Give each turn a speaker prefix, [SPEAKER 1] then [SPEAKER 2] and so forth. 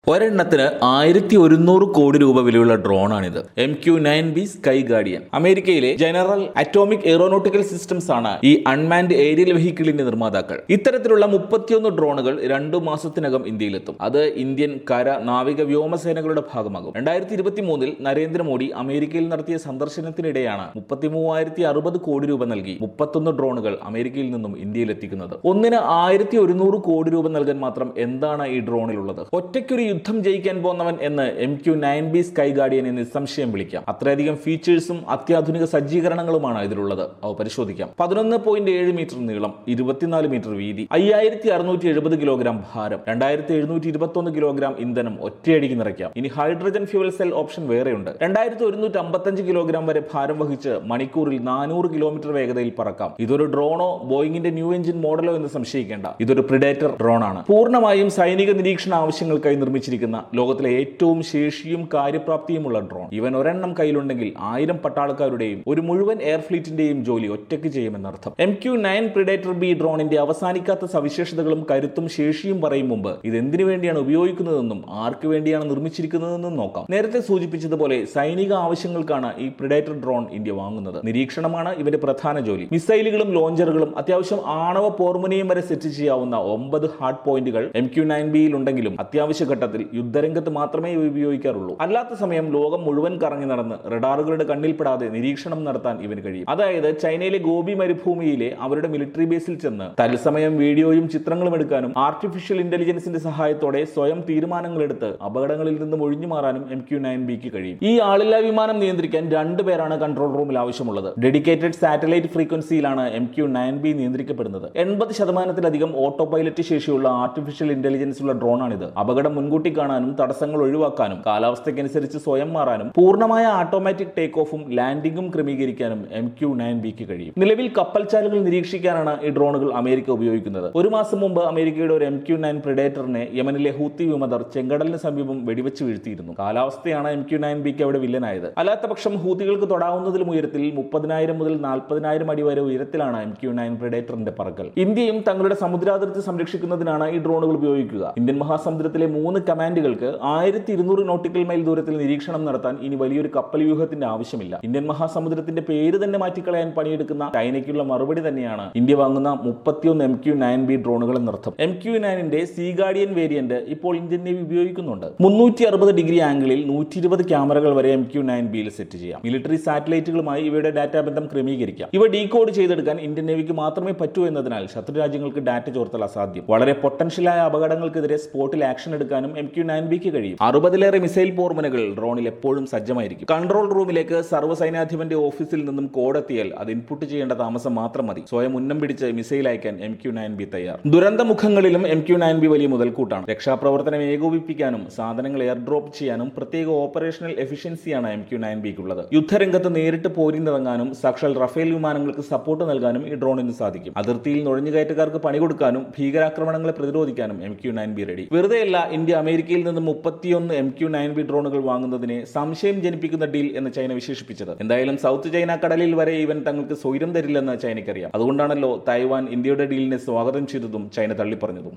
[SPEAKER 1] ഒരെണ്ണത്തിന് 1100 കോടി രൂപ വിലയുള്ള ഡ്രോണാണിത്. MQ-9B sky guardian. അമേരിക്കയിലെ ജനറൽ അറ്റോമിക് എയറോനോട്ടിക്കൽ സിസ്റ്റംസ് ആണ് ഈ അൺമാൻഡ് ഏരിയൽ വെഹിക്കിളിന്റെ നിർമ്മാതാക്കൾ. ഇത്തരത്തിലുള്ള 31 ഡ്രോണുകൾ 2 മാസത്തിനകം ഇന്ത്യയിലെത്തും. അത് ഇന്ത്യൻ കര, നാവിക, വ്യോമസേനകളുടെ ഭാഗമാകും. 2023 നരേന്ദ്രമോദി അമേരിക്കയിൽ നടത്തിയ സന്ദർശനത്തിനിടെയാണ് 33,060 കോടി രൂപ നൽകി 31 ഡ്രോണുകൾ അമേരിക്കയിൽ നിന്നും ഇന്ത്യയിലെത്തിക്കുന്നത്. ഒന്നിന് 1100 കോടി രൂപ നൽകാൻ മാത്രം എന്താണ് ഈ ഡ്രോണിലുള്ളത്? ഒറ്റയ്ക്കൊരു യുദ്ധം ജയിക്കാൻ പോന്നവൻ എന്ന് MQ-9B സ്കൈ ഗാർഡിയനെ നിസ്സംശയം വിളിക്കാം. അത്രയധികം ഫീച്ചേഴ്സും അത്യാധുനിക സജ്ജീകരണങ്ങളുമാണ് ഇതിലുള്ളത്. അവ പരിശോധിക്കാം. 11.7 മീറ്റർ നീളം, 24 മീറ്റർ വീതി, 5670 കിലോഗ്രാം ഭാരം, 2721 കിലോഗ്രാം ഇന്ധനം ഒറ്റയടിക്ക് നിറയ്ക്കാം. ഇനി ഹൈഡ്രജൻ ഫ്യൂവൽ സെൽ ഓപ്ഷൻ വേറെയുണ്ട്. 2155 കിലോഗ്രാം വരെ ഭാരം വഹിച്ച് മണിക്കൂറിൽ 400 കിലോമീറ്റർ വേഗതയിൽ പറക്കാം. ഇതൊരു ഡ്രോണോ ബോയിങ്ങിന്റെ ന്യൂ എഞ്ചിൻ മോഡലോ എന്ന് സംശയിക്കേണ്ട. ഇതൊരു പ്രിഡേറ്റർ ഡ്രോൺ ആണ്. പൂർണ്ണമായും സൈനിക നിരീക്ഷണ ആവശ്യങ്ങൾക്കായി നിർമ്മിച്ചിരിക്കുന്ന ലോകത്തിലെ ഏറ്റവും ശേഷിയും കാര്യപ്രാപ്തിയുമുള്ള ഡ്രോൺ. ഇവൻ ഒരെണ്ണം കയ്യിലുണ്ടെങ്കിൽ 1000 പട്ടാളക്കാരുടെയും ഒരു മുഴുവൻ എയർ ഫ്ലീറ്റിന്റെയും ജോലി ഒറ്റയ്ക്ക് ചെയ്യുമെന്നർത്ഥം. MQ-9 പ്രിഡേറ്റർ ബി ഡ്രോണിന്റെ അവസാനിക്കാത്ത സവിശേഷതകളും കരുത്തും ശേഷിയും പറയും മുമ്പ് ഇത് എന്തിനു വേണ്ടിയാണ് ഉപയോഗിക്കുന്നതെന്നും ആർക്ക് വേണ്ടിയാണ് നിർമ്മിച്ചിരിക്കുന്നതെന്നും നോക്കാം. നേരത്തെ സൂചിപ്പിച്ചതുപോലെ സൈനിക ആവശ്യങ്ങൾക്കാണ് ഈ പ്രിഡേറ്റർ ഡ്രോൺ ഇന്ത്യ വാങ്ങുന്നത്. നിരീക്ഷണമാണ് ഇവന്റെ പ്രധാന ജോലി. മിസൈലുകളും ലോഞ്ചറുകളും അത്യാവശ്യം ആണവ പോർമുനയും വരെ സെറ്റ് ചെയ്യാവുന്ന 9 ഹാർഡ് പോയിന്റുകൾ MQ-9B ഉണ്ടെങ്കിലും അത്യാവശ്യ ഘട്ടത്തിൽ യുദ്ധരംഗത്ത് മാത്രമേ ഇവ ഉപയോഗിക്കാറുള്ളൂ. അല്ലാത്ത സമയം ലോകം മുഴുവൻ കറങ്ങി നടന്ന് റഡാറുകളുടെ കണ്ണിൽപ്പെടാതെ നിരീക്ഷണം നടത്താൻ ഇവന് കഴിയും. അതായത് ചൈനയിലെ ഗോബി മരുഭൂമിയിലെ അവരുടെ മിലിറ്ററി ബേസിൽ ചെന്ന് തത്സമയം വീഡിയോയും ചിത്രങ്ങളും എടുക്കാനും ആർട്ടിഫിഷ്യൽ ഇന്റലിജൻസിന്റെ സഹായത്തോടെ സ്വയം തീരുമാനങ്ങൾ എടുത്ത് അപകടങ്ങളിൽ നിന്നും ഒഴിഞ്ഞു മാറാനും MQ-9Bക്ക് കഴിയും. ഈ ആളില്ലാ വിമാനം നിയന്ത്രിക്കാൻ 2 പേരാണ് കൺട്രോൾ റൂമിൽ ആവശ്യമുള്ളത്. ഡെഡിക്കേറ്റഡ് സാറ്റലൈറ്റ് ഫ്രീക്വൻസിയിലാണ് MQ-9B നിയന്ത്രിക്കപ്പെടുന്നത്. 80% ഓട്ടോ പൈലറ്റ് ശേഷിയുള്ള ആർട്ടിഫിഷ്യൽ ഇന്റലിജൻസ് ഉള്ള ഡ്രോണാണിത്. അപകടം മുൻകൂട്ടി കാണാനും തടസ്സങ്ങൾ ഒഴിവാക്കാനും കാലാവസ്ഥയ്ക്കനുസരിച്ച് സ്വയം മാറാനും പൂർണ്ണമായ ഓട്ടോമാറ്റിക് ടേക്ക് ഓഫും ലാൻഡിംഗും ക്രമീകരിക്കാനും MQ-9Bക്ക് കഴിയും. നിലവിൽ കപ്പൽച്ചാലുകൾ നിരീക്ഷിക്കാനാണ് ഈ ഡ്രോണുകൾ അമേരിക്ക ഉപയോഗിക്കുന്നത്. ഒരു മാസം മുമ്പ് അമേരിക്കയുടെ ഒരു MQ-9 പ്രിഡേറ്ററിനെ യമനിലെ ഹൂത്തി വിമതർ ചെങ്കടലിന് സമീപം വെടിവെച്ച് വീഴ്ത്തിയിരുന്നു. കാലാവസ്ഥയാണ് MQ-9Bക്ക് അവിടെ വില്ലനായത്. അല്ലാത്ത പക്ഷം ഹൂത്തികൾക്ക് തൊടാവുന്നതിലും ഉയരത്തിൽ 30,000 മുതൽ 40,000 അടി വരെ ഉയരത്തിലാണ് MQ-9 പ്രിഡേറ്ററിന്റെ പറക്കൽ. ഇന്ത്യയും തങ്ങളുടെ സമുദ്രാതിർത്തി സംരക്ഷിക്കുന്നതിനാണ് ഈ ഡ്രോണുകൾ ഉപയോഗിക്കുക. ഇന്ത്യൻ മഹാസമുദ്രത്തിലെ 3 കമാൻഡുകൾക്ക് 1200 നോട്ടിക്കൽ മൈൽ ദൂരത്തിൽ നിരീക്ഷണം നടത്താൻ ഇനി വലിയൊരു കപ്പൽ വ്യൂഹത്തിന്റെ ആവശ്യമില്ല. ഇന്ത്യൻ മഹാസമുദ്രത്തിന്റെ പേര് തന്നെ മാറ്റിക്കളയാൻ പണിയെടുക്കുന്ന ചൈനയ്ക്കുള്ള മറുപടി തന്നെയാണ് ഇന്ത്യ വാങ്ങുന്ന 31 MQ-9B ഡ്രോണുകൾ എന്നർത്ഥം. MQ-9ന്റെ സീ ഗാർഡിയൻ വേരിയന്റ് ഇപ്പോൾ ഇന്ത്യൻ നേവി ഉപയോഗിക്കുന്നുണ്ട്. 360 ഡിഗ്രി ആംഗിളിൽ 120 ക്യാമറകൾ വരെ MQ-9Bയിൽ സെറ്റ് ചെയ്യാം. മിലിറ്ററി സാറ്റലൈറ്റുകളുമായി ഇവയുടെ ഡാറ്റാ ബന്ധം ക്രമീകരിക്കാം. ഇവ ഡീകോഡ് ചെയ്തെടുക്കാൻ ഇന്ത്യൻ നേവിക്ക് മാത്രമേ പറ്റൂ എന്നതിനാൽ ശത്രു രാജ്യങ്ങൾക്ക് ഡാറ്റ ചോർത്തൽ അസാധ്യം. വളരെ പൊട്ടൻഷ്യലായ അപകടങ്ങൾക്കെതിരെ സ്പോട്ടിൽ ആക്ഷൻ എടുക്കാനും MQ-9Bക്ക് കഴിയും. 60ലേറെ മിസൈൽ പോർമുനകൾ ഡ്രോണിൽ എപ്പോഴും സജ്ജമായിരിക്കും. കൺട്രോൾ റൂമിലേക്ക് സർവ്വസൈന്യാധിപന്റെ ഓഫീസിൽ നിന്നും കോഡ് എത്തിയാൽ അത് ഇൻപുട്ട് ചെയ്യേണ്ട താമസം മാത്രം മതി. സ്വയം ഉന്നം പിടിച്ച് മിസൈൽ അയക്കാൻ MQ-9B തയ്യാർ. ദുരന്തമുഖങ്ങളിലും MQ-9B വലിയ മുതൽക്കൂട്ടാണ്. രക്ഷാപ്രവർത്തനം ഏകോപിപ്പിക്കാനും സാധനങ്ങൾ എയർ ഡ്രോപ്പ് ചെയ്യാനും പ്രത്യേക ഓപ്പറേഷണൽ എഫിഷ്യൻസിയാണ് MQ-9Bക്കുള്ളത്. യുദ്ധരംഗത്ത് നേരിട്ട് പോരിനിറങ്ങാനും സാക്ഷാൽ റഫേൽ വിമാനങ്ങൾക്ക് സപ്പോർട്ട് നൽകാനും ഈ ഡ്രോണിന് സാധിക്കും. അതിർത്തിയിൽ നുഴഞ്ഞുകയറ്റക്കാർക്ക് പണി കൊടുക്കാനും ഭീകരാക്രമണങ്ങളെ പ്രതിരോധിക്കാനും MQ-9B റെഡി. വെറുതെയല്ല ഇന്ത്യ അമേരിക്കയിൽ നിന്ന് 31 MQ-9B ഡ്രോണുകൾ വാങ്ങുന്നതിനെ സംശയം ജനിപ്പിക്കുന്ന ഡീൽ എന്ന് ചൈന വിശേഷിപ്പിച്ചത്. എന്തായാലും സൗത്ത് ചൈന കടലിൽ വരെ ഇവൻ തങ്ങൾക്ക് സ്വൈരം തരില്ലെന്ന് ചൈനയ്ക്കറിയാം. അതുകൊണ്ടാണല്ലോ തായ്വാൻ ഇന്ത്യയുടെ ഡീലിനെ സ്വാഗതം ചെയ്തതും ചൈന തള്ളിപ്പറഞ്ഞതും.